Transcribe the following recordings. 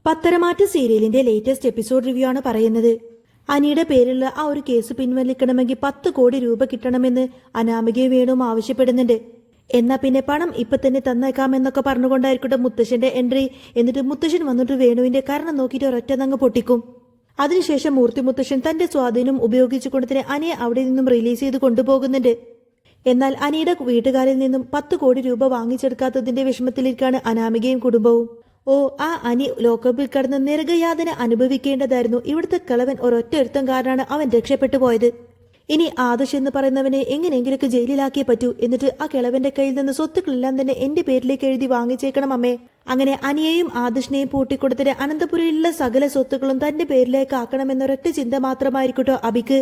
പത്തരമാറ്റ സീരിയലിന്റെ latest episode review ആണ് പറയുന്നത്. അനിയുടെ പേരിലുള്ള ആ ഒരു കേസ് പിൻവലിക്കണമെങ്കിൽ 10 കോടി രൂപ കിട്ടണമെന്ന് അനാമികയും വേണുവും ആവശ്യപ്പെടുന്നുണ്ട്. എന്നാ പിന്നെ പണം ഇപ്പൊ തന്നെ തന്നേക്കാമെന്നൊക്കെ പറഞ്ഞുകൊണ്ടായിരിക്കട്ടെ മുത്തശ്ശന്റെ എൻട്രി. എന്നിട്ട് മുത്തശ്ശൻ വന്നിട്ട് വേണുവിന്റെ കാരണം നോക്കിയിട്ട് ഒരൊറ്റ പൊട്ടിക്കും. അതിനുശേഷം മൂർത്തി മുത്തശ്ശൻ തന്റെ സ്വാധീനം ഉപയോഗിച്ചുകൊണ്ട് തന്നെ അനിയെ അവിടെ നിന്നും റിലീസ് ചെയ്ത് കൊണ്ടുപോകുന്നുണ്ട്. എന്നാൽ അനിയുടെ വീട്ടുകാരിൽ നിന്നും 10 കോടി രൂപ വാങ്ങിച്ചെടുക്കാത്തതിന്റെ വിഷമത്തിലിരിക്കാണ് അനാമികയും കുടുംബവും. ഓ, ആ അനി ലോക്കപ്പിൽ കിടന്ന് നരകയാതന അനുഭവിക്കേണ്ടതായിരുന്നു. ഇവിടുത്തെ കളവൻ ഒരൊറ്റ ഒരുത്തം കാരണമാണ് അവൻ രക്ഷപ്പെട്ടു പോയത്. ഇനി ആദർശ് എന്ന് പറയുന്നവനെ എങ്ങനെയെങ്കിലൊക്കെ ജയിലിലാക്കിയേ പറ്റൂ. എന്നിട്ട് ആ കിളവന്റെ കയ്യിൽ നിന്ന് സ്വത്തുക്കളെല്ലാം തന്നെ എന്റെ പേരിലേക്ക് എഴുതി വാങ്ങിച്ചേക്കണം അമ്മേ. അങ്ങനെ അനിയെയും ആദർശിനെയും പൂട്ടിക്കൊടുത്തിട്ട് അനന്തപുരയിലുള്ള സകല സ്വത്തുക്കളും തന്റെ പേരിലേക്ക് ആക്കണമെന്നൊരൊറ്റ ചിന്ത മാത്രമായിരിക്കട്ടോ അബിക്ക്.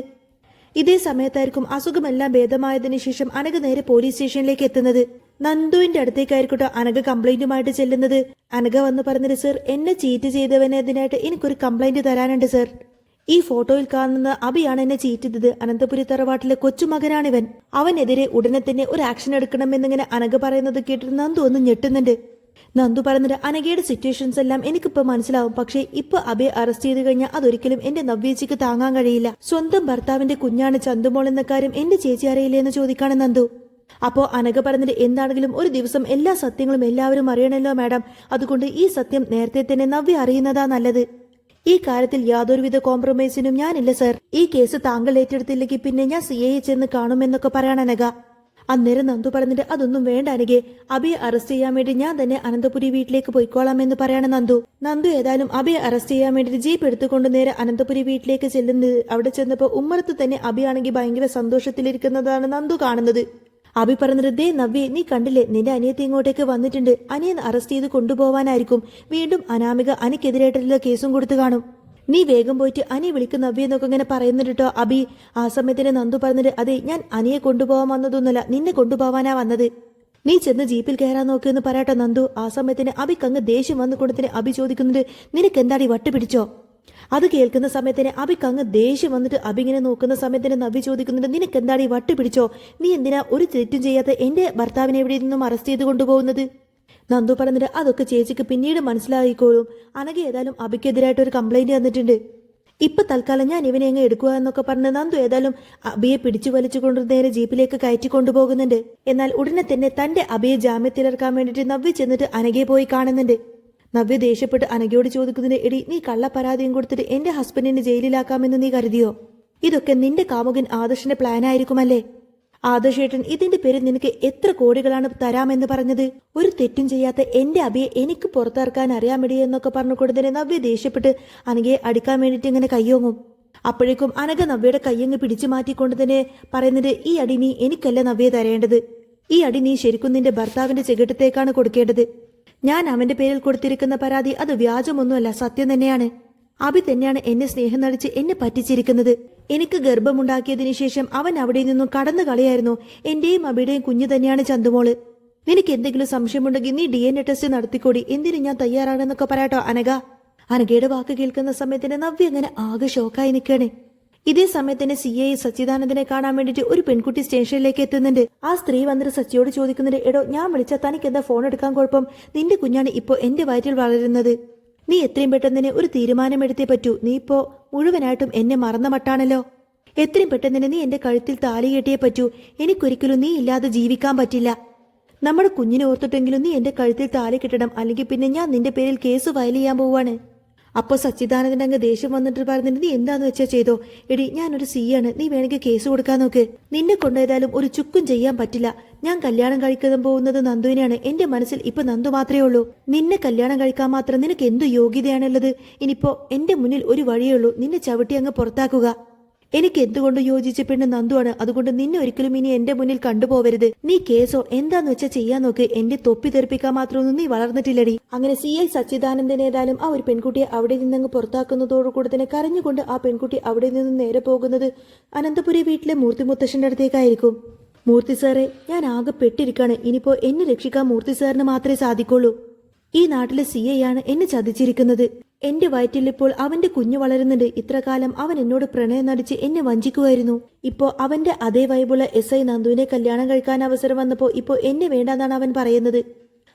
ഇതേ സമയത്തായിരിക്കും അസുഖമെല്ലാം ഭേദമായതിനു ശേഷം അനഘ നേരെ പോലീസ് സ്റ്റേഷനിലേക്ക് എത്തുന്നത്. നന്ദുവിന്റെ അടുത്തേക്കായിരിക്കട്ടോ അനഘ കംപ്ലൈന്റുമായിട്ട് ചെല്ലുന്നത്. അനഘ വന്ന് പറഞ്ഞത്, സർ, എന്നെ ചീറ്റ് ചെയ്തവനതിനായിട്ട് എനിക്കൊരു കംപ്ലൈന്റ് തരാനുണ്ട് സർ. ഈ ഫോട്ടോയിൽ കാണുന്ന അബിയാണ് എന്നെ ചീറ്റ് ചെയ്തത്. അനന്തപുരി തറവാട്ടിലെ കൊച്ചുമകനാണിവൻ. അവനെതിരെ ഉടനെ തന്നെ ഒരു ആക്ഷൻ എടുക്കണമെന്നിങ്ങനെ അനഘ പറയുന്നത് കേട്ടിട്ട് നന്ദു ഒന്ന് ഞെട്ടുന്നുണ്ട്. നന്ദു പറയുന്നത്, അനഘയുടെ സിറ്റുവേഷൻസ് എല്ലാം എനിക്കിപ്പോ മനസ്സിലാവും. പക്ഷേ ഇപ്പൊ അബിയെ അറസ്റ്റ് ചെയ്ത് കഴിഞ്ഞാൽ അതൊരിക്കലും എന്റെ നവ്യേച്ചിക്ക് താങ്ങാൻ കഴിയില്ല. സ്വന്തം ഭർത്താവിന്റെ കുഞ്ഞാണ് ചന്തുമോൾ എന്ന കാര്യം എന്റെ ചേച്ചി അറിയില്ലേ എന്ന് ചോദിക്കാണ് നന്ദു. അപ്പോ അനഘ പറഞ്ഞത്, എന്താണെങ്കിലും ഒരു ദിവസം എല്ലാ സത്യങ്ങളും എല്ലാവരും അറിയണല്ലോ മാഡം. അതുകൊണ്ട് ഈ സത്യം നേരത്തെ തന്നെ നവ്യ അറിയുന്നതാ നല്ലത്. ഈ കാര്യത്തിൽ യാതൊരുവിധ കോംപ്രമൈസിനും ഞാനില്ല സർ. ഈ കേസ് താങ്കൾ ഏറ്റെടുത്തില്ലെങ്കിൽ പിന്നെ ഞാൻ CIയെ ചെന്ന് കാണുമെന്നൊക്കെ പറയാണ് അനഘ. അന്നേരം നന്ദു പറഞ്ഞിട്ട്, അതൊന്നും വേണ്ട അനഘെ, അബിയെ അറസ്റ്റ് ചെയ്യാൻ വേണ്ടി ഞാൻ തന്നെ അനന്തപുരി വീട്ടിലേക്ക് പോയിക്കോളാമെന്ന് പറയാണ് നന്ദു. നന്ദു ഏതായാലും അബിയെ അറസ്റ്റ് ചെയ്യാൻ വേണ്ടി ജീപ്പ് എടുത്തുകൊണ്ട് നേരെ അനന്തപുരി വീട്ടിലേക്ക് ചെല്ലുന്നത്. അവിടെ ചെന്നപ്പോൾ ഉമ്മറത്ത് തന്നെ അബിയാണെങ്കിൽ ഭയങ്കര സന്തോഷത്തിലിരിക്കുന്നതാണ് നന്ദു കാണുന്നത്. അബി പറഞ്ഞത്, ദേ നവ്യ, നീ കണ്ടില്ലേ, നിന്റെ അനിയത്തി ഇങ്ങോട്ടേക്ക് വന്നിട്ടുണ്ട്. അനിയൻ അറസ്റ്റ് ചെയ്ത് കൊണ്ടുപോവാനായിരിക്കും. വീണ്ടും അനാമിക അനിക്കെതിരായിട്ടുള്ള കേസും കൊടുത്തു കാണും. നീ വേഗം പോയിട്ട് അനി വിളിക്കുന്ന നവ്യ എന്നൊക്കെ ഇങ്ങനെ പറയുന്നുണ്ട് കേട്ടോ അബി. ആ സമയത്തിന് നന്ദു പറഞ്ഞിട്ട്, അതെ, ഞാൻ അനിയെ കൊണ്ടുപോകാൻ വന്നതൊന്നുമല്ല, നിന്നെ കൊണ്ടുപോവാനാ വന്നത്. നീ ചെന്ന് ജീപ്പിൽ കയറാൻ നോക്കിയെന്ന് പറയാട്ടോ നന്ദു. ആ സമയത്തിന് അബിക്ക് അങ്ങ് ദേഷ്യം വന്നു കൊടുത്തിന്. അബി ചോദിക്കുന്നുണ്ട്, നിനക്ക് എന്താടി വട്ട് പിടിച്ചോ? അത് കേൾക്കുന്ന സമയത്തിന് അബിക്ക് അങ്ങ് ദേഷ്യം വന്നിട്ട് അബി ഇങ്ങനെ നോക്കുന്ന സമയത്തിന് നവ്യ ചോദിക്കുന്നുണ്ട്, നിനക്ക് എന്താടി വട്ട് പിടിച്ചോ? നീ എന്തിനാ ഒരു തെറ്റും ചെയ്യാത്ത എന്റെ ഭർത്താവിനെ എവിടെ നിന്നും അറസ്റ്റ് ചെയ്ത് കൊണ്ടുപോകുന്നത്? നന്ദു പറഞ്ഞിട്ട്, അതൊക്കെ ചേച്ചിക്ക് പിന്നീട് മനസ്സിലായിക്കോളും. അനഘ ഏതായാലും അബിക്കെതിരായിട്ട് ഒരു കംപ്ലൈന്റ് തന്നിട്ടുണ്ട്. ഇപ്പൊ തൽക്കാലം ഞാൻ ഇവനെ അങ്ങ് എടുക്കുക എന്നൊക്കെ പറഞ്ഞ് നന്ദു ഏതായാലും അബിയെ പിടിച്ചു വലിച്ചുകൊണ്ട് നേരെ ജീപ്പിലേക്ക് കയറ്റി കൊണ്ടുപോകുന്നുണ്ട്. എന്നാൽ ഉടനെ തന്നെ തന്റെ അബിയെ ജാമ്യത്തിലിറക്കാൻ വേണ്ടിയിട്ട് നവ്യ ചെന്നിട്ട് അനഘയെ പോയി കാണുന്നുണ്ട്. നവ്യ ദേഷ്യപ്പെട്ട് അനഘയോട് ചോദിക്കുന്നതിന്, എടി, നീ കള്ളപ്പരാതിയും കൊടുത്തിട്ട് എന്റെ ഹസ്ബൻഡിനെ ജയിലിലാക്കാമെന്ന് നീ കരുതിയോ? ഇതൊക്കെ നിന്റെ കാമുകൻ ആദർശിന്റെ പ്ലാൻ ആയിരിക്കുമല്ലേ? ആദർശേട്ടൻ ഇതിന്റെ പേരിൽ നിനക്ക് എത്ര കോടികളാണ് തരാമെന്ന് പറഞ്ഞത്? ഒരു തെറ്റും ചെയ്യാത്ത എന്റെ അബിയെ എനിക്ക് പുറത്തിറക്കാൻ അറിയാമിടി എന്നൊക്കെ പറഞ്ഞുകൊണ്ടതിന് നവ്യ ദേഷ്യപ്പെട്ട് അനഘയെ അടിക്കാൻ വേണ്ടിയിട്ട് ഇങ്ങനെ കയ്യോങ്ങും. അപ്പോഴേക്കും അനഘ നവ്യയുടെ കയ്യങ്ങ് പിടിച്ചു മാറ്റിക്കൊണ്ട് തന്നെ പറയുന്നത്, ഈ അടി നീ എനിക്കല്ല നവ്യ തരേണ്ടത്. ഈ അടി നീ ശരിക്കും നിന്റെ ഭർത്താവിന്റെ ചെകിട്ടത്തേക്കാണ് കൊടുക്കേണ്ടത്. ഞാൻ അവന്റെ പേരിൽ കൊടുത്തിരിക്കുന്ന പരാതി അത് വ്യാജമൊന്നുമല്ല, സത്യം തന്നെയാണ്. അബി തന്നെയാണ് എന്നെ സ്നേഹം നടിച്ച് എന്നെ പറ്റിച്ചിരിക്കുന്നത്. എനിക്ക് ഗർഭമുണ്ടാക്കിയതിനു ശേഷം അവൻ അവിടെ നിന്നും കടന്നു കളയായിരുന്നു. എന്റെയും അബിയുടെയും കുഞ്ഞു തന്നെയാണ് ചന്തുമോള്. നിനക്ക് എന്തെങ്കിലും സംശയമുണ്ടെങ്കിൽ നീ DNA ടെസ്റ്റ് നടത്തിക്കൂടി. എന്തിനും ഞാൻ തയ്യാറാണെന്നൊക്കെ പറയാട്ടോ അനഘ. അനഘയുടെ വാക്ക് കേൾക്കുന്ന സമയത്തിന് നവ്യ അങ്ങനെ ആകെ ഷോക്കായി നിൽക്കാണ്. ഇതേ സമയത്തിന് CI സച്ചിദാനന്ദനെ കാണാൻ വേണ്ടിട്ട് ഒരു പെൺകുട്ടി സ്റ്റേഷനിലേക്ക് എത്തുന്നുണ്ട്. ആ സ്ത്രീ വന്നിട്ട് സച്ചിയോട് ചോദിക്കുന്നുണ്ട്, എടോ, ഞാൻ വിളിച്ചാൽ തനിക്ക് എന്താ ഫോൺ എടുക്കാൻ കുഴപ്പം? നിന്റെ കുഞ്ഞാണ് ഇപ്പോ എന്റെ വയറ്റിൽ വളരുന്നത്. നീ എത്രയും പെട്ടെന്ന് തന്നെ ഒരു തീരുമാനമെടുത്തേ പറ്റൂ. നീ ഇപ്പോ മുഴുവനായിട്ടും എന്നെ മറന്ന മട്ടാണല്ലോ. എത്രയും പെട്ടെന്ന് തന്നെ നീ എന്റെ കഴുത്തിൽ താലി കെട്ടിയേ പറ്റൂ. എനിക്കൊരിക്കലും നീ ഇല്ലാതെ ജീവിക്കാൻ പറ്റില്ല. നമ്മുടെ കുഞ്ഞിനെ ഓർത്തിട്ടെങ്കിലും നീ എന്റെ കഴുത്തിൽ താലി കെട്ടണം, അല്ലെങ്കിൽ പിന്നെ ഞാൻ നിന്റെ പേരിൽ കേസ് ഫയൽ ചെയ്യാൻ പോവാണ്. അപ്പോൾ സച്ചിദാനന്ദൻ അങ്ങ് ദേഷ്യം വന്നിട്ട് പറഞ്ഞിട്ട്, നീ എന്താന്ന് വെച്ചാൽ ചെയ്തോ. എടി, ഞാനൊരു ആണ്, നീ വേണമെങ്കിൽ കേസ് കൊടുക്കാൻ നോക്ക്. നിന്നെ കൊണ്ടുപോയതാലും ഒരു ചുക്കും ചെയ്യാൻ പറ്റില്ല. ഞാൻ കല്യാണം കഴിക്കാൻ പോകുന്നത് നന്ദുവിനെയാണ്. എന്റെ മനസ്സിൽ ഇപ്പൊ നന്ദു മാത്രമേ ഉള്ളൂ. നിന്നെ കല്യാണം കഴിക്കാൻ മാത്രം നിനക്ക് എന്തു യോഗ്യതയാണുള്ളത്? ഇനിയിപ്പോ എന്റെ മുന്നിൽ ഒരു വഴിയേ ഉള്ളൂ, നിന്നെ ചവിട്ടി അങ്ങ് പുറത്താക്കുക. എനിക്ക് എന്തുകൊണ്ട് യോജിച്ച പെണ്ണ് നന്ദുവാണ്. അതുകൊണ്ട് നിന്നെ ഒരിക്കലും ഇനി എന്റെ മുന്നിൽ കണ്ടുപോവരുത്. നീ കേസോ എന്താന്ന് വെച്ചാൽ ചെയ്യാൻ നോക്ക്. എന്റെ തൊപ്പി തെറിപ്പിക്കാൻ മാത്രമൊന്നും നീ വളർന്നിട്ടില്ലടി. അങ്ങനെ CI സച്ചിദാനന്ദൻ ഏതായാലും ആ ഒരു പെൺകുട്ടിയെ അവിടെ നിന്നങ്ങ് പുറത്താക്കുന്നതോടുകൂടി തന്നെ കരഞ്ഞുകൊണ്ട് ആ പെൺകുട്ടി അവിടെ നിന്ന് നേരെ പോകുന്നത് അനന്തപുരി വീട്ടിലെ മൂർത്തി മുത്തശ്ശന്റെ അടുത്തേക്കായിരിക്കും. മൂർത്തി സാറേ, ഞാൻ ആകെ പെട്ടിരിക്കാണ്. ഇനിയിപ്പോ എന്നെ രക്ഷിക്കാൻ മൂർത്തി സാറിന് മാത്രമേ സാധിക്കുള്ളൂ. ഈ നാട്ടിലെ CI ആണ് എന്നെ ചതിച്ചിരിക്കുന്നത്. എന്റെ വയറ്റിൽ ഇപ്പോൾ അവന്റെ കുഞ്ഞു വളരുന്നുണ്ട്. ഇത്ര കാലം അവൻ എന്നോട് പ്രണയം നടിച്ച് എന്നെ വഞ്ചിക്കുമായിരുന്നു. ഇപ്പോ അവന്റെ അതേ വൈബുള്ള SI നന്ദുവിനെ കല്യാണം കഴിക്കാൻ അവസരം വന്നപ്പോ ഇപ്പോ എന്നെ വേണ്ടാന്നാണ് അവൻ പറയുന്നത്.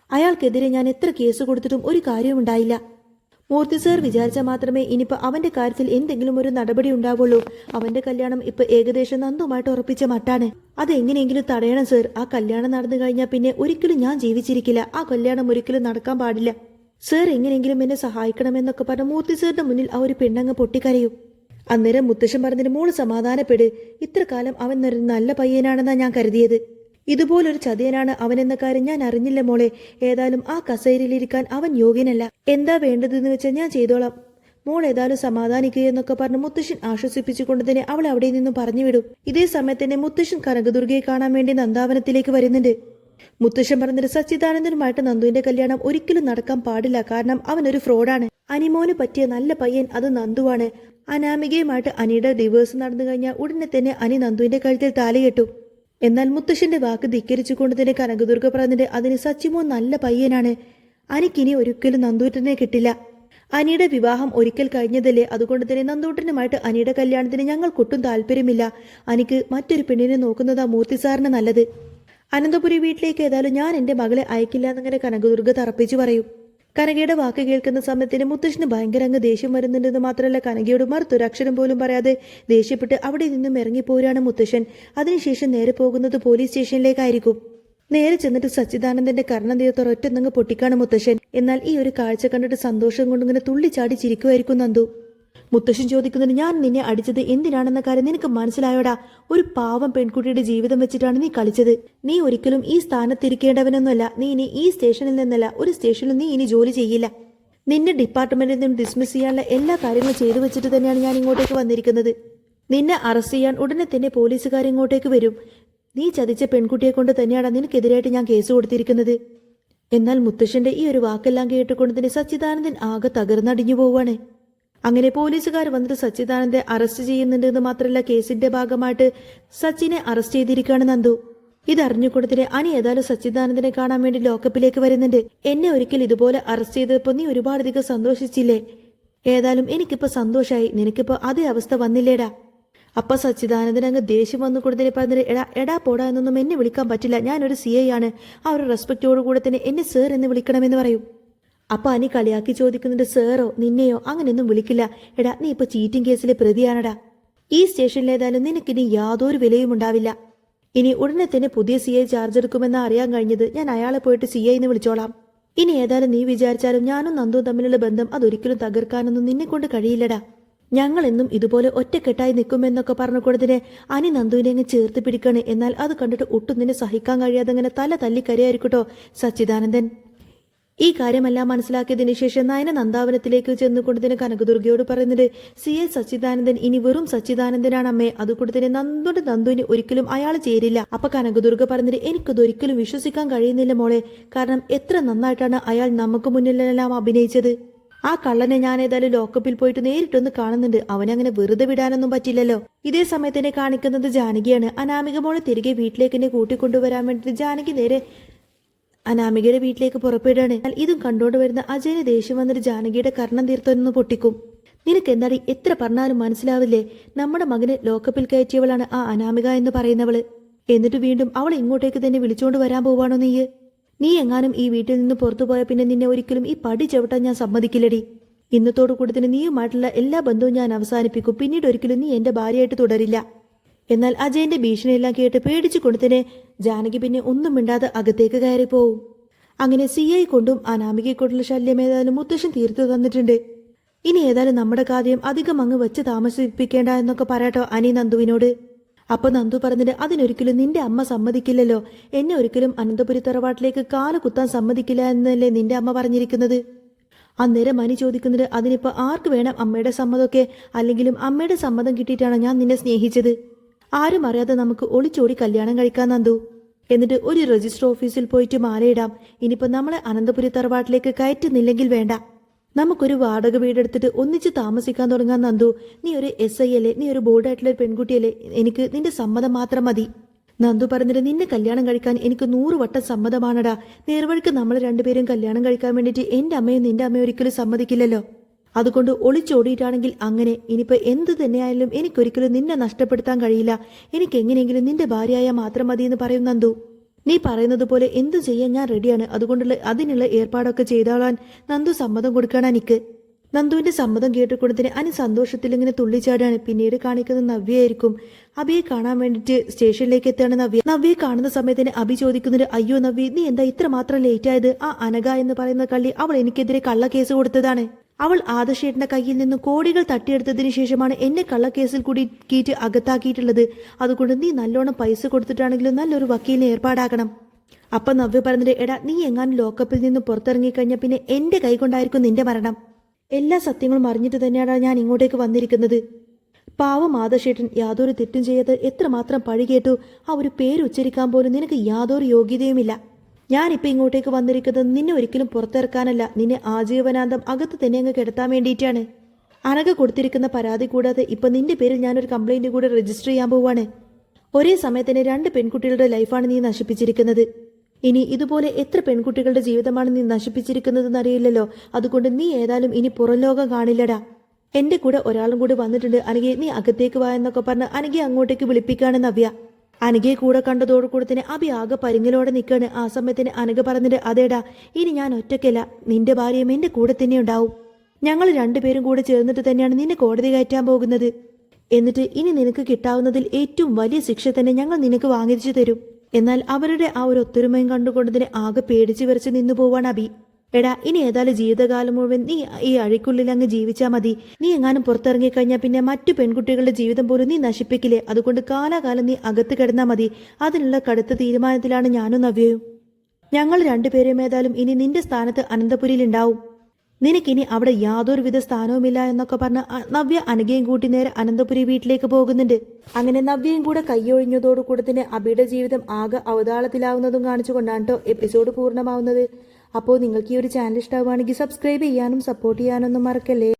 അയാൾക്കെതിരെ ഞാൻ എത്ര കേസ് കൊടുത്തിട്ടും ഒരു കാര്യവും ഉണ്ടായില്ല. മൂർത്തി സാർ വിചാരിച്ചാൽ മാത്രമേ ഇനിയിപ്പോൾ അവന്റെ കാര്യത്തിൽ എന്തെങ്കിലും ഒരു നടപടി ഉണ്ടാവുള്ളൂ. അവന്റെ കല്യാണം ഇപ്പൊ ഏകദേശം നന്ദുമായിട്ട് ഉറപ്പിച്ച മട്ടാണ്. അതെങ്ങനെയെങ്കിലും തടയണം സാർ. ആ കല്യാണം നടന്നു കഴിഞ്ഞാൽ പിന്നെ ഒരിക്കലും ഞാൻ ജീവിച്ചിരിക്കില്ല. ആ കല്യാണം ഒരിക്കലും നടക്കാൻ പാടില്ല. സാർ എങ്ങനെയെങ്കിലും എന്നെ സഹായിക്കണമെന്നൊക്കെ പറഞ്ഞ മൂർത്തി സാറിന്റെ മുന്നിൽ ആ ഒരു പെണ്ണങ്ങ് പൊട്ടിക്കരയും. അന്നേരം മുത്തശ്ശൻ പറഞ്ഞതിന് മോള് സമാധാനപ്പെട്. ഇത്ര കാലം അവൻ ഒരു നല്ല പയ്യനാണെന്നാ ഞാൻ കരുതിയത്. ഇതുപോലൊരു ചതിയനാണ് അവനെന്ന കാര്യം ഞാൻ അറിഞ്ഞില്ല മോളെ. ഏതായാലും ആ കസേരയിലിരിക്കാൻ അവൻ യോഗ്യനല്ല. എന്താ വേണ്ടതെന്ന് വെച്ചാൽ ഞാൻ ചെയ്തോളാം. മോൾ ഏതായാലും സമാധാനിക്കുക എന്നൊക്കെ പറഞ്ഞ് മുത്തശ്ശൻ ആശ്വസിപ്പിച്ചുകൊണ്ട് തന്നെ അവൾ അവിടെ നിന്നും പറഞ്ഞു വിടും. ഇതേ സമയത്ത് തന്നെ മുത്തശ്ശൻ കനകദുർഗയെ കാണാൻ വേണ്ടി നന്ദാവനത്തിലേക്ക് വരുന്നുണ്ട്. മുത്തശ്ശൻ പറഞ്ഞിട്ട് സച്ചിദാനന്ദനുമായിട്ട് നന്ദുവിന്റെ കല്യാണം ഒരിക്കലും നടക്കാൻ പാടില്ല. കാരണം അവനൊരു ഫ്രോഡാണ്. അനിമോന് പറ്റിയ നല്ല പയ്യൻ അത് നന്ദുവാണ്. അനാമികയുമായിട്ട് അനിയുടെ ഡിവേഴ്സ് നടന്നു കഴിഞ്ഞാൽ ഉടനെ തന്നെ അനി നന്ദുവിന്റെ കഴുത്തിൽ താലി കെട്ടും. എന്നാൽ മുത്തശ്ശന്റെ വാക്ക് ധിക്കരിച്ചുകൊണ്ട് തന്നെ കനകദുർഗ പറഞ്ഞിട്ട് അതിന് സച്ചിമോൻ നല്ല പയ്യനാണ്. അനിക്കിനി ഒരിക്കലും നന്ദൂട്ടനെ കിട്ടില്ല. അനിയുടെ വിവാഹം ഒരിക്കൽ കഴിഞ്ഞതല്ലേ. അതുകൊണ്ട് തന്നെ നന്ദൂട്ടനുമായിട്ട് അനിയുടെ കല്യാണത്തിന് ഞങ്ങൾക്കൊട്ടും താല്പര്യമില്ല. അനിക്ക് മറ്റൊരു പെണ്ണിനെ നോക്കുന്നതാ മൂർത്തി സാറിന് നല്ലത്. അനന്തപുരി വീട്ടിലേക്ക് ഏതായാലും ഞാൻ എന്റെ മകളെ അയക്കില്ല എന്നിങ്ങനെ കനകദുർഗ തറപ്പിച്ചു പറയും. കനകയുടെ വാക്ക് കേൾക്കുന്ന സമയത്തിന് മുത്തശ്ശന് ഭയങ്കര അങ്ങ് ദേഷ്യം വരുന്നുണ്ടെന്ന് മാത്രമല്ല കനകയോട് മറുത്തൊരക്ഷരം പോലും പറയാതെ ദേഷ്യപ്പെട്ട് അവിടെ നിന്നും ഇറങ്ങിപ്പോരാണ് മുത്തശ്ശൻ. അതിനുശേഷം നേരെ പോകുന്നത് പോലീസ് സ്റ്റേഷനിലേക്കായിരിക്കും. നേരെ ചെന്നിട്ട് സച്ചിദാനന്ദന്റെ കർണം തീർത്ത ഒറ്റന്നങ്ങ് പൊട്ടിക്കാണ് മുത്തശ്ശൻ. എന്നാൽ ഈ ഒരു കാഴ്ച കണ്ടിട്ട് സന്തോഷം കൊണ്ടിങ്ങനെ തുള്ളിച്ചാടി ചിരിക്കുമായിരിക്കും നന്ദു. മുത്തശ്ശൻ ചോദിക്കുന്നത് ഞാൻ നിന്നെ അടിച്ചത് എന്തിനാണെന്ന കാര്യം നിനക്ക് മനസ്സിലായോടാ? ഒരു പാവം പെൺകുട്ടിയുടെ ജീവിതം വെച്ചിട്ടാണ് നീ കളിച്ചത്. നീ ഒരിക്കലും ഈ സ്ഥാനത്തിരിക്കേണ്ടവനൊന്നുമല്ല. നീ ഇനി ഈ സ്റ്റേഷനിൽ നിന്നല്ല ഒരു സ്റ്റേഷനിൽ നീ ഇനി ജോലി ചെയ്യില്ല. നിന്നെ ഡിപ്പാർട്ട്മെന്റിൽ നിന്നും ഡിസ്മിസ് ചെയ്യാനുള്ള എല്ലാ കാര്യങ്ങളും ചെയ്തു വെച്ചിട്ട് തന്നെയാണ് ഞാൻ ഇങ്ങോട്ടേക്ക് വന്നിരിക്കുന്നത്. നിന്നെ അറസ്റ്റ് ചെയ്യാൻ ഉടനെ തന്നെ പോലീസുകാർ ഇങ്ങോട്ടേക്ക് വരും. നീ ചതിച്ച പെൺകുട്ടിയെ കൊണ്ട് തന്നെയാണ് നിനക്കെതിരായിട്ട് ഞാൻ കേസ് കൊടുത്തിരിക്കുന്നത്. എന്നാൽ മുത്തശ്ശന്റെ ഈ ഒരു വാക്കെല്ലാം കേട്ടുകൊണ്ട് തന്നെ സച്ചിദാനന്ദൻ ആകെ തകർന്നടിഞ്ഞു പോവാണ്. അങ്ങനെ പോലീസുകാർ വന്നിട്ട് സച്ചിദാനന്ദനെ അറസ്റ്റ് ചെയ്യുന്നുണ്ട് എന്ന് മാത്രമല്ല കേസിന്റെ ഭാഗമായിട്ട് സച്ചിനെ അറസ്റ്റ് ചെയ്തിരിക്കുകയാണ് നന്ദു. ഇതറിഞ്ഞുകൊടുത്തിട്ട് അനി ഏതായാലും സച്ചിദാനന്ദനെ കാണാൻ വേണ്ടി ലോക്കപ്പിലേക്ക് വരുന്നുണ്ട്. എന്നെ ഒരിക്കൽ ഇതുപോലെ അറസ്റ്റ് ചെയ്തപ്പോൾ നീ ഒരുപാടധികം സന്തോഷിച്ചില്ലേ? ഏതായാലും എനിക്കിപ്പോ സന്തോഷമായി. നിനക്കിപ്പോ അതേ അവസ്ഥ വന്നില്ലേടാ? അപ്പൊ സച്ചിദാനന്ദൻ അങ്ങ് ദേഷ്യം വന്നു കൊടുത്തിട്ട് പറഞ്ഞിട്ട് എടാ പോടാ എന്നൊന്നും എന്നെ വിളിക്കാൻ പറ്റില്ല. ഞാനൊരു CI ആണ്. ആ ഒരു റെസ്പെക്റ്റോടുകൂടെ തന്നെ എന്നെ സർ എന്ന് വിളിക്കണമെന്ന് പറയും. അപ്പൊ അനി കളിയാക്കി ചോദിക്കുന്നുണ്ട് സാറോ നിന്നെയോ അങ്ങനെയൊന്നും വിളിക്കില്ല. എടാ നീ ഇപ്പൊ ചീറ്റിംഗ് കേസിലെ പ്രതിയാണടാ. ഈ സ്റ്റേഷനിലേതായാലും നിനക്കിനി യാതൊരു വിലയും ഉണ്ടാവില്ല. ഇനി ഉടനെ തന്നെ പുതിയ CI ചാർജ് എടുക്കുമെന്ന് അറിയാൻ കഴിഞ്ഞത് ഞാൻ അയാളെ പോയിട്ട് CI എന്ന് വിളിച്ചോളാം. ഇനി ഏതായാലും നീ വിചാരിച്ചാലും ഞാനും നന്ദുവും തമ്മിലുള്ള ബന്ധം അതൊരിക്കലും തകർക്കാനൊന്നും നിന്നെ കൊണ്ട് കഴിയില്ലടാ. ഞങ്ങൾ എന്നും ഇതുപോലെ ഒറ്റക്കെട്ടായി നിൽക്കുമെന്നൊക്കെ പറഞ്ഞുകൊടുത്തിട്ട് അനി നന്ദുവിനെ അങ്ങ് ചേർത്ത് പിടിക്കാണ്. എന്നാൽ അത് കണ്ടിട്ട് ഒട്ടും നിന്നെ സഹിക്കാൻ കഴിയാതെ അങ്ങനെ തല തല്ലിക്കരയായിരിക്കട്ടോ സച്ചിദാനന്ദൻ. ഈ കാര്യമെല്ലാം മനസ്സിലാക്കിയതിനു ശേഷം നയന നന്ദാവനത്തിലേക്ക് ചെന്നുകൊണ്ട് തന്നെ കനകദുർഗയോട് പറയുന്നത് CI സച്ചിദാനന്ദൻ ഇനി വെറും സച്ചിദാനന്ദനാണ് അമ്മേ. അതുകൊണ്ട് തന്നെ നന്ദുവിന് ഒരിക്കലും അയാൾ ചേരില്ല. അപ്പൊ കനകദുർഗ പറഞ്ഞത് എനിക്കതൊരിക്കലും വിശ്വസിക്കാൻ കഴിയുന്നില്ല മോളെ. കാരണം എത്ര നന്നായിട്ടാണ് അയാൾ നമുക്ക് മുന്നിലെല്ലാം അഭിനയിച്ചത്. ആ കള്ളനെ ഞാൻ ഏതായാലും ലോക്കപ്പിൽ പോയിട്ട് നേരിട്ടൊന്ന് കാണുന്നുണ്ട്. അവനങ്ങനെ വെറുതെ വിടാനൊന്നും പറ്റില്ലല്ലോ. ഇതേ സമയത്ത് തന്നെ കാണിക്കുന്നത് ജാനകിയാണ്. അനാമിക മോളെ തിരികെ വീട്ടിലേക്ക് എന്നെ കൂട്ടിക്കൊണ്ടുവരാൻ വേണ്ടിയിട്ട് ജാനകി നേരെ അനാമികയുടെ വീട്ടിലേക്ക് പുറപ്പെടുകയാണ്. ഇതും കണ്ടോണ്ട് വരുന്ന അജയന് ദേഷ്യം വന്നിട്ട് ജാനകിയുടെ കർണം തീർത്തൊന്ന് പൊട്ടിക്കും. നിനക്ക് എന്താടി എത്ര പറഞ്ഞാലും മനസ്സിലാവില്ലേ? നമ്മുടെ മകനെ ലോക്കപ്പിൽ കയറ്റിയവളാണ് ആ അനാമിക എന്ന് പറയുന്നവള്. എന്നിട്ട് വീണ്ടും അവളെ ഇങ്ങോട്ടേക്ക് തന്നെ വിളിച്ചോണ്ട് വരാൻ പോവാണോ നീ എങ്ങാനും ഈ വീട്ടിൽ നിന്ന് പുറത്തു പോയാൽ പിന്നെ നിന്നെ ഒരിക്കലും ഈ പടി ചവിട്ടാൻ ഞാൻ സമ്മതിക്കില്ലടി. ഇന്നത്തോടു കൂടി തന്നെ നീയുമായിട്ടുള്ള എല്ലാ ബന്ധവും ഞാൻ അവസാനിപ്പിക്കും. പിന്നീട് ഒരിക്കലും നീ എന്റെ ഭാര്യയായിട്ട് തുടരില്ല. എന്നാൽ അജയന്റെ ഭീഷണിയെല്ലാം കേട്ട് പേടിച്ചു കൊണ്ടുതന്നെ ജാനകി പിന്നെ ഒന്നും മിണ്ടാതെ അകത്തേക്ക് കയറി പോവും. അങ്ങനെ CI കൊണ്ടും അനാമികയെ കൊണ്ടുള്ള ശല്യം ഏതായാലും മുത്തശ്ശൻ തീർത്തു തന്നിട്ടുണ്ട്. ഇനി ഏതായാലും നമ്മുടെ കാര്യം അധികം അങ്ങ് വെച്ച് താമസിപ്പിക്കേണ്ട എന്നൊക്കെ പറയട്ടോ അനി നന്ദുവിനോട്. അപ്പൊ നന്ദു പറഞ്ഞിട്ട് അതിനൊരിക്കലും നിന്റെ അമ്മ സമ്മതിക്കില്ലല്ലോ. എന്നെ ഒരിക്കലും അനന്തപുരി തറവാട്ടിലേക്ക് കാല് കുത്താൻ സമ്മതിക്കില്ല എന്നല്ലേ നിന്റെ അമ്മ പറഞ്ഞിരിക്കുന്നത്. അന്നേരം അനി ചോദിക്കുന്നത് അതിനിപ്പോ ആർക്ക് വേണം അമ്മയുടെ സമ്മതമൊക്കെ? അല്ലെങ്കിലും അമ്മയുടെ സമ്മതം കിട്ടിയിട്ടാണ് ഞാൻ നിന്നെ സ്നേഹിച്ചത്. ആരും അറിയാതെ നമുക്ക് ഒളിച്ചോടി കല്യാണം കഴിക്കാൻ നന്ദു. എന്നിട്ട് ഒരു രജിസ്റ്റർ ഓഫീസിൽ പോയിട്ട് മാലയിടാം. ഇനിയിപ്പോ നമ്മളെ അനന്തപുരി തറവാട്ടിലേക്ക് കയറ്റുന്നില്ലെങ്കിൽ വേണ്ട, നമുക്കൊരു വാടക വീടെടുത്തിട്ട് ഒന്നിച്ച് താമസിക്കാൻ തുടങ്ങാൻ നന്ദു. നീ ഒരു SI അല്ലേ? നീ ഒരു ബോർഡായിട്ടുള്ള ഒരു പെൺകുട്ടിയല്ലേ? എനിക്ക് നിന്റെ സമ്മതം മാത്രം മതി. നന്ദു പറഞ്ഞിട്ട് നിന്നെ കല്യാണം കഴിക്കാൻ എനിക്ക് 100 വട്ടം സമ്മതമാണടാ. നേർവഴിക്ക് നമ്മൾ രണ്ടുപേരും കല്യാണം കഴിക്കാൻ വേണ്ടിയിട്ട് എന്റെ അമ്മയും നിന്റെ അമ്മയും ഒരിക്കലും സമ്മതിക്കില്ലല്ലോ. അതുകൊണ്ട് ഒളിച്ചോടിയിട്ടാണെങ്കിൽ അങ്ങനെ. ഇനിയിപ്പോൾ എന്ത് തന്നെയായാലും എനിക്കൊരിക്കലും നിന്നെ നഷ്ടപ്പെടുത്താൻ കഴിയില്ല. എനിക്ക് എങ്ങനെയെങ്കിലും നിന്റെ ഭാര്യയായാൽ മാത്രം മതി എന്ന് പറയും നന്ദു. നീ പറയുന്നത് പോലെ എന്തു ചെയ്യാൻ ഞാൻ റെഡിയാണ്. അതുകൊണ്ടുള്ള അതിനുള്ള ഏർപ്പാടൊക്കെ ചെയ്തോളാൻ നന്ദു സമ്മതം കൊടുക്കണം എനിക്ക്. നന്ദുവിന്റെ സമ്മതം കേട്ടുകൊണ്ട് തന്നെ അനി സന്തോഷത്തിൽ ഇങ്ങനെ തുള്ളിച്ചാടാണ്. പിന്നീട് കാണിക്കുന്നത് നവ്യയായിരിക്കും. അബിയെ കാണാൻ വേണ്ടിട്ട് സ്റ്റേഷനിലേക്ക് എത്താണ് നവ്യ. നവ്യയെ കാണുന്ന സമയത്തിന് അബി ചോദിക്കുന്നുണ്ട്, അയ്യോ നവ്യ, നീ എന്താ ഇത്ര മാത്രം ലേറ്റ് ആയത്? ആ അനഘ എന്ന് പറയുന്ന കള്ളി അവൾ എനിക്കെതിരെ കള്ളക്കേസ് കൊടുത്തതാണ്. അവൾ ആദർശേട്ടന്റെ കയ്യിൽ നിന്ന് കോടികൾ തട്ടിയെടുത്തതിന് ശേഷമാണ് എന്നെ കള്ളക്കേസിൽ കുടുക്കിയിട്ട് അകത്താക്കിയിട്ടുള്ളത്. അതുകൊണ്ട് നീ നല്ലോണം പൈസ കൊടുത്തിട്ടാണെങ്കിലും നല്ലൊരു വക്കീലിനെ ഏർപ്പാടാക്കണം. അപ്പൊ നവ്യ പറഞ്ഞത്, എടാ നീ എങ്ങാനും ലോക്കപ്പിൽ നിന്ന് പുറത്തിറങ്ങിക്കഴിഞ്ഞാൽ പിന്നെ എന്റെ കൈ കൊണ്ടായിരിക്കും നിന്റെ മരണം. എല്ലാ സത്യങ്ങളും അറിഞ്ഞിട്ട് തന്നെയാണ് ഞാൻ ഇങ്ങോട്ടേക്ക് വന്നിരിക്കുന്നത്. പാവം ആദർശേട്ടൻ യാതൊരു തെറ്റും ചെയ്യാതെ എത്രമാത്രം പഴി കേട്ടു. ആ ഒരു പേര് ഉച്ചരിക്കാൻ പോലും നിനക്ക് യാതൊരു യോഗ്യതയുമില്ല. ഞാനിപ്പോൾ ഇങ്ങോട്ടേക്ക് വന്നിരിക്കുന്നത് നിന്നെ ഒരിക്കലും പുറത്തിറക്കാനല്ല, നിന്നെ ആജീവനാന്തം അകത്ത് തന്നെ അങ്ങ് കിടത്താൻ വേണ്ടിയിട്ടാണ്. അനഘ കൊടുത്തിരിക്കുന്ന പരാതി കൂടാതെ ഇപ്പം നിന്റെ പേരിൽ ഞാനൊരു കംപ്ലൈന്റ് കൂടെ രജിസ്റ്റർ ചെയ്യാൻ പോവാണ്. ഒരേ സമയത്തിന് 2 പെൺകുട്ടികളുടെ ലൈഫാണ് നീ നശിപ്പിച്ചിരിക്കുന്നത്. ഇനി ഇതുപോലെ എത്ര പെൺകുട്ടികളുടെ ജീവിതമാണ് നീ നശിപ്പിച്ചിരിക്കുന്നതെന്ന് അറിയില്ലല്ലോ. അതുകൊണ്ട് നീ ഏതായാലും ഇനി പുറം ലോകം കാണില്ലടാ. എന്റെ കൂടെ ഒരാളും കൂടി വന്നിട്ടുണ്ട്, അനഘയെ നീ അകത്തേക്ക് വാ എന്നൊക്കെ പറഞ്ഞ് അനഘയെ അങ്ങോട്ടേക്ക് വിളിപ്പിക്കാണ് നവ്യ. അനഘയെ കൂടെ കണ്ടതോടുകൂടി തന്നെ അബി ആകെ പരിങ്ങലോടെ നിൽക്കാണ്. ആ സമയത്തിന് അനഘ പറഞ്ഞിട്ട്, അതേടാ ഇനി ഞാൻ ഒറ്റയ്ക്കല്ല, നിന്റെ ഭാര്യയും എന്റെ കൂടെ തന്നെ ഉണ്ടാവും. ഞങ്ങൾ 2 പേരും കൂടെ ചേർന്നിട്ട് തന്നെയാണ് നിന്നെ കോടതി കയറ്റാൻ പോകുന്നത്. എന്നിട്ട് ഇനി നിനക്ക് കിട്ടാവുന്നതിൽ ഏറ്റവും വലിയ ശിക്ഷ തന്നെ ഞങ്ങൾ നിനക്ക് വാങ്ങിച്ചു തരും. എന്നാൽ അവരുടെ ആ ഒരു ഒത്തൊരുമയും കണ്ടുകൊണ്ട് തന്നെ ആകെ പേടിച്ച് വിറച്ച് നിന്നു പോവാണ് അബി. എടാ ഇനി ഏതായാലും ജീവിതകാലം മുഴുവൻ നീ ഈ അഴിക്കുള്ളിൽ അങ്ങ് ജീവിച്ചാൽ മതി. നീ എങ്ങാനും പുറത്തിറങ്ങിക്കഴിഞ്ഞാൽ പിന്നെ മറ്റു പെൺകുട്ടികളുടെ ജീവിതം പോലും നീ നശിപ്പിക്കില്ലേ. അതുകൊണ്ട് കാലാകാലം നീ അകത്ത് കിടന്നാൽ മതി. അതിനുള്ള കടുത്ത തീരുമാനത്തിലാണ് ഞാനും നവ്യയും. ഞങ്ങൾ 2 പേരും ഏതായാലും ഇനി നിന്റെ സ്ഥാനത്ത് അനന്തപുരിയിൽ ഉണ്ടാവും. നിനക്കിനി അവിടെ യാതൊരുവിധ സ്ഥാനവുമില്ല എന്നൊക്കെ പറഞ്ഞ് നവ്യ അനഘയും കൂട്ടി നേരെ അനന്തപുരി വീട്ടിലേക്ക് പോകുന്നുണ്ട്. അങ്ങനെ നവ്യയും കൂടെ കൈയൊഴിഞ്ഞതോടുകൂടെ തന്നെ അബിയുടെ ജീവിതം ആകെ അവതാളത്തിലാവുന്നതും കാണിച്ചുകൊണ്ടാണ് കേട്ടോ എപ്പിസോഡ് പൂർണ്ണമാവുന്നത്. അപ്പോൾ നിങ്ങൾക്ക് ഈ ഒരു ചാനൽ ഇഷ്ടമാവുകയാണെങ്കിൽ സബ്സ്ക്രൈബ് ചെയ്യാനും സപ്പോർട്ട് ചെയ്യാനൊന്നും മറക്കല്ലേ.